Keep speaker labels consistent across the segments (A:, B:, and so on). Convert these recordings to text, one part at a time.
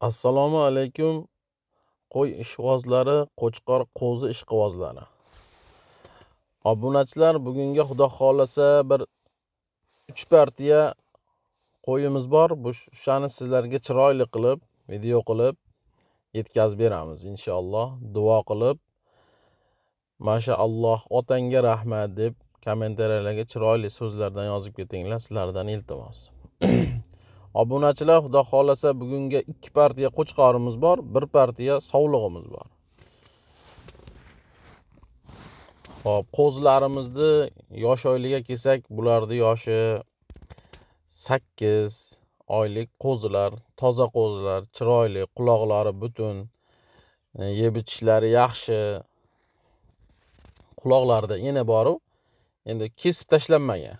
A: Assalomu alaykum. Qo'y ishqibozlari, qo'chqor qo'zi ishqibozlari. Obunachilar, bugunga Xudo xolasa bir 3 partiya qo'yimiz bor. Shani sizlarga chiroyli qilib, video qilib yetkazib beramiz inshaalloh. Duo qilib, mashaalloh, otangga rahmat deb kommentariyalarga chiroyli so'zlardan yozib ketinglar, sizlardan iltimos. Obunachilar, Xudo xolasa bugunga 2 partiya qo'chqorimiz bor, 1 partiya sovlig'imiz bor. Hop, qo'zlarimizni yosh oyliga kelsak, bularning yoshi 8 oylik qo'zilar, toza qo'zilar, chiroyli, quloqlari butun, yeb ichishlari yaxshi. Quloqlarida eni bor-u, endi kesib tashlanmagan.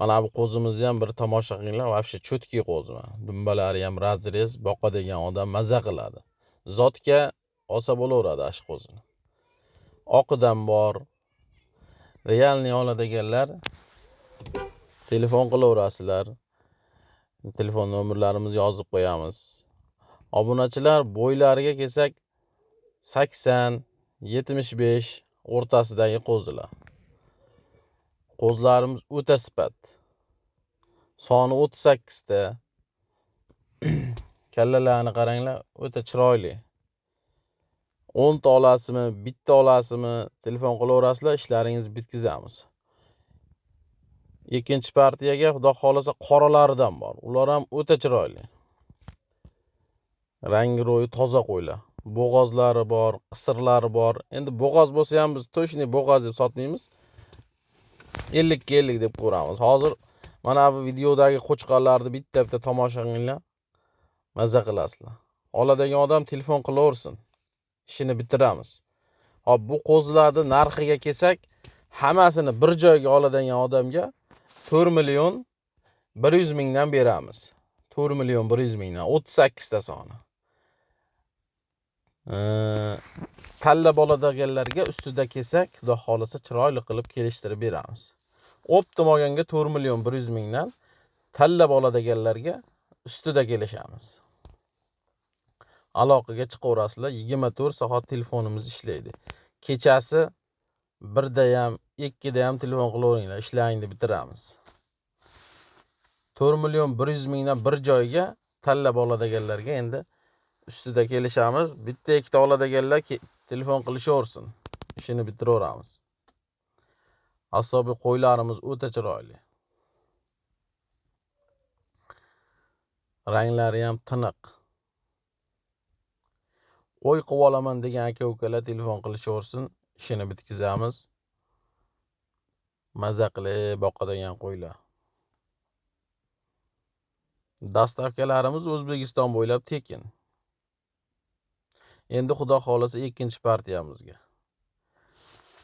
A: Mana bu qo'zimizni ham bir tomosha qilinglar, vobshe cho'tki qo'zi. Dumbalari ham razrez, boqadigan odam maza qiladi. Zotga olsa bo'laveradi ash qo'zini. Oqidan bor. Realni oladiganlar telefon qilaverasizlar. Telefon nomerlarimizni yozib qo'yamiz. Obunachilar, bo'ylariga kelsak 80-75 o'rtasidagi qo'zilar. Qo'zlarimiz o'ta sifat. Soni 38 ta. Kallalarni qaranglar, o'ta chiroyli. 10 ta olasizmi, bitta olasizmi, telefon qilaverasizlar, ishlaringizni bitkazamiz. Ikkinchi partiyaga Xudo xolasa qoralaridan bor. Ular ham o'ta chiroyli. Rangi ro'yi toza qo'ylar. Bo'g'ozlari bor, qisirlari bor. Endi bo'g'oz bo'lsa ham biz to'shni bo'g'oz deb sotmaymiz. 50 ga 50 deb ko'ramiz. Hozir mana bu videodagi qo'chqorlarni bitta-bitta tomosha qilinglar. Maza qilasizlar. Oladigan odam telefon qilaversin. Ishini bitiramiz. Hop, bu qo'zlarning narxiga kelsak, hammasini bir joyga oladigan odamga 4 million 100 mingdan beramiz. 4 million 100 mingdan 38 ta soni. Kalla bo'ladiganlarga ustida kelsak, Xudo xolasa chiroyli qilib kelishtirib beramiz. Optim olganga 4 million 100 mingdan, talla bo'ladiganlarga ustida kelishamiz. Aloqaga chiqaverasizlar, 24 soat telefonimiz ishlaydi. Kechasi 1 da ham, 2 da ham telefon qilaveringlar, ishlaringni bitiramiz. 4 million 100 mingdan bir joyga talla bo'ladiganlarga endi ustida kelishamiz. Bitta ikkita oladiganlar telefon qilishaversin. Ishini bitiraveramiz. Asobiy qo'ylarimiz o'ta chiroyli. Ranglari ham tiniq. Qo'y qivolaman degan aka-ukalar telefon qilishaversin, ishini bitkazamiz. Maza qilib boqadigan qo'ylar. Dastavkalarimiz O'zbekiston bo'ylab tekin. Endi Xudo xolasa ikkinchi partiyamizga.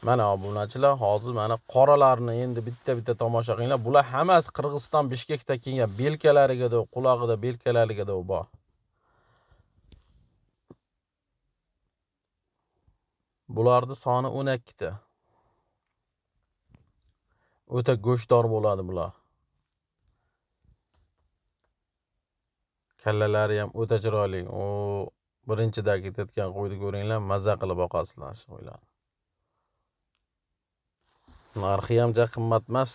A: Mana obunachilar, hozir mana qoralarni endi bitta-bitta tomosha qilinglar. Bular hammasi Qirg'iziston Bishkekda kelgan, belkalariga da, qulog'ida belkalariga da bor. Bularning soni 12 ta. O'ta go'shtdor bo'ladi bular. Kallalari ham o'ta chiroyli. O birinchidagi ketgan qo'yni ko'ringlar, maza qilib boqasizlar shu qo'ylarni. Narxi ham juda qimmat emas.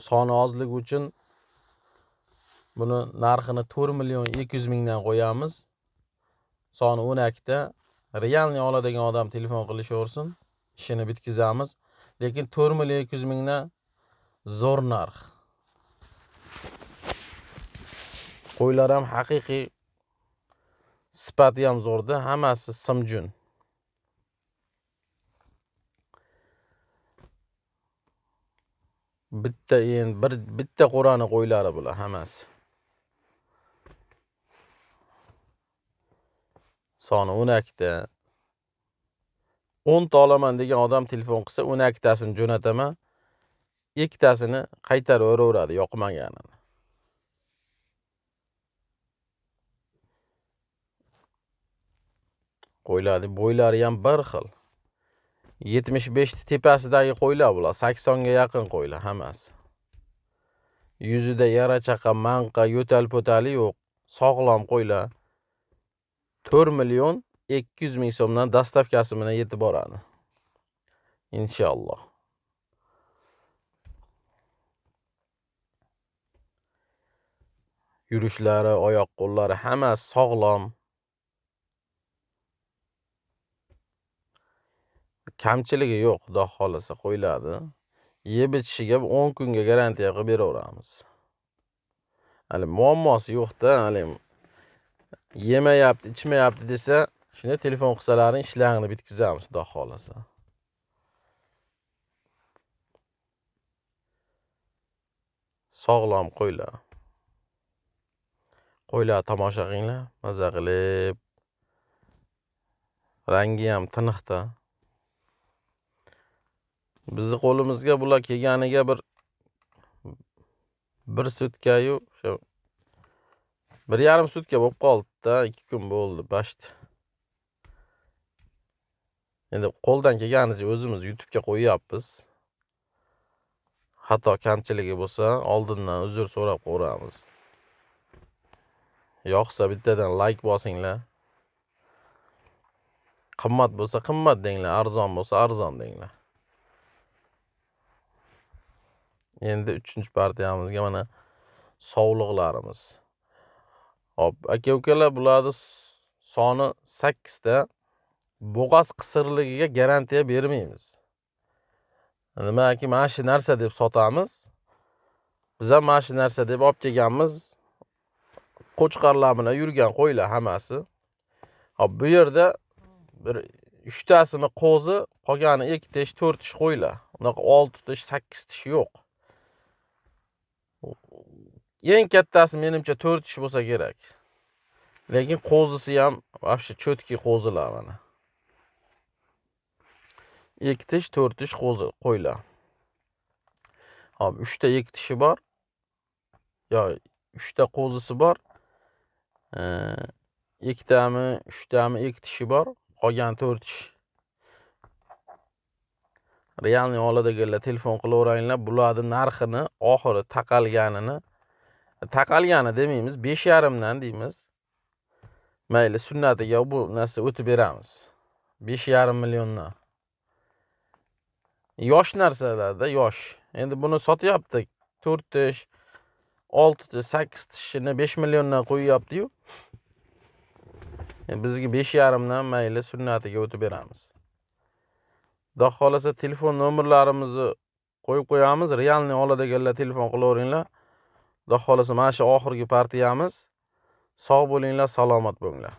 A: Soni ozligi uchun buni narxini 4 million 200 mingdan qo'yamiz. Soni 12 ta. Realni oladigan odam telefon qilishaversin, ishini bitkazamiz. Lekin 4 million 200 mingdan zo'r narx. Qo'ylar ham haqiqiy, sifati ham zo'rda, hammasi simjun. Bitta qo'rani qo'ylari bular hammasi. Soni 12 ta. 10 ta olaman degan odam telefon qilsa, 12 tasini jo'nataman. 2 tasini qaytarib o'raveradi yoqmaganini. Qo'ylarning bo'ylari ham bir xil. 75 ta tepasidagi qo'ylar bular, 80 ga yaqin qo'ylar hammasi. Yuzida yara chaqa, manqa, yo'tal-po'tali yo'q. sog'lom qo'ylar 4.200.000 so'mdan dastavkasi bilan yetib boradi. Inshaalloh. Yurishlari, oyoq qo'llari hammasi sog'lom. Kamchiligi yo'q, xudo xolasa qo'yiladi. Yeb ichishiga 10 kunga garantiya qilib beraveramiz. Hali muammosi yo'q-da, hali yemayapti, ichmayapti desa, shuni telefon qilsalaring ishlarini bitkazamiz, xudo xolasa. Sog'lom qo'ylar. Qo'ylar tomosha qilinglar, maza qilib. Rangi ham tiniqda. Bizni qo'limizga bular kelganiga bir sutkayu, shu 1,5 sutka bo'lib qoldi-da, 2 kun bo'ldi, bashti. Endi qo'ldan kelganicha o'zimiz YouTube'ga qo'yyapmiz. Xato kamchiligi bo'lsa, oldindan uzr so'rab qo'yamiz. Yoqsa bittadan like bosinglar. Qimmat bo'lsa qimmat denglar, arzon bo'lsa arzon denglar. Endi 3-partiyamizga mana sovliqlarimiz. Hop, aka-ukalar, bularni soni 8 ta. Bo'g'oz qisirligiga garantiya bermaymiz. Nimaki mana shu narsa deb sotamiz. Biz ham mana shu narsa deb olib kelganmiz. Qo'chqarlar bilan yurgan qo'ylar hammasi. Hop, bu yerda bir 3 tasini qo'zi, qolgani 2 tish, 4 tish qo'ylar. Unaqa 6 tish, 8 tish yo'q. Eng kattasi menimcha 4 tish bo'lsa kerak. Lekin qo'zisi ham vobshe cho'tki qo'zilar mana. 2 tish, 4 tish qo'ylar. Hop, 3 ta 2 tishi bor. Yo, 3 ta qo'zisi bor. 2 tami, 3 tami 2 tishi bor. Qolgan 4 tish. Realni oladiganlar telefon qilaveranglar. Bularning narxini, oxiri taqalgani demaymiz, 5,5 dan deymiz. Mayli, sunnatiga bu narsa o'tib beramiz. 5,5 milliondan. Yosh narsalarda, yosh. Endi buni sotyapti 4 tish, 6 tish, 8 tishini 5 milliondan qo'yyapti-yu. Bizga 5,5 dan mayli sunnatiga o'tib beramiz. Xudo xolasa telefon nomerlarimizni qo'yib qo'yamiz. Realni oladiganlar telefon qilaveringlar. Xudo xolasa mana shu oxirgi partiyamiz. Sog' bo'linglar, salomat bo'linglar.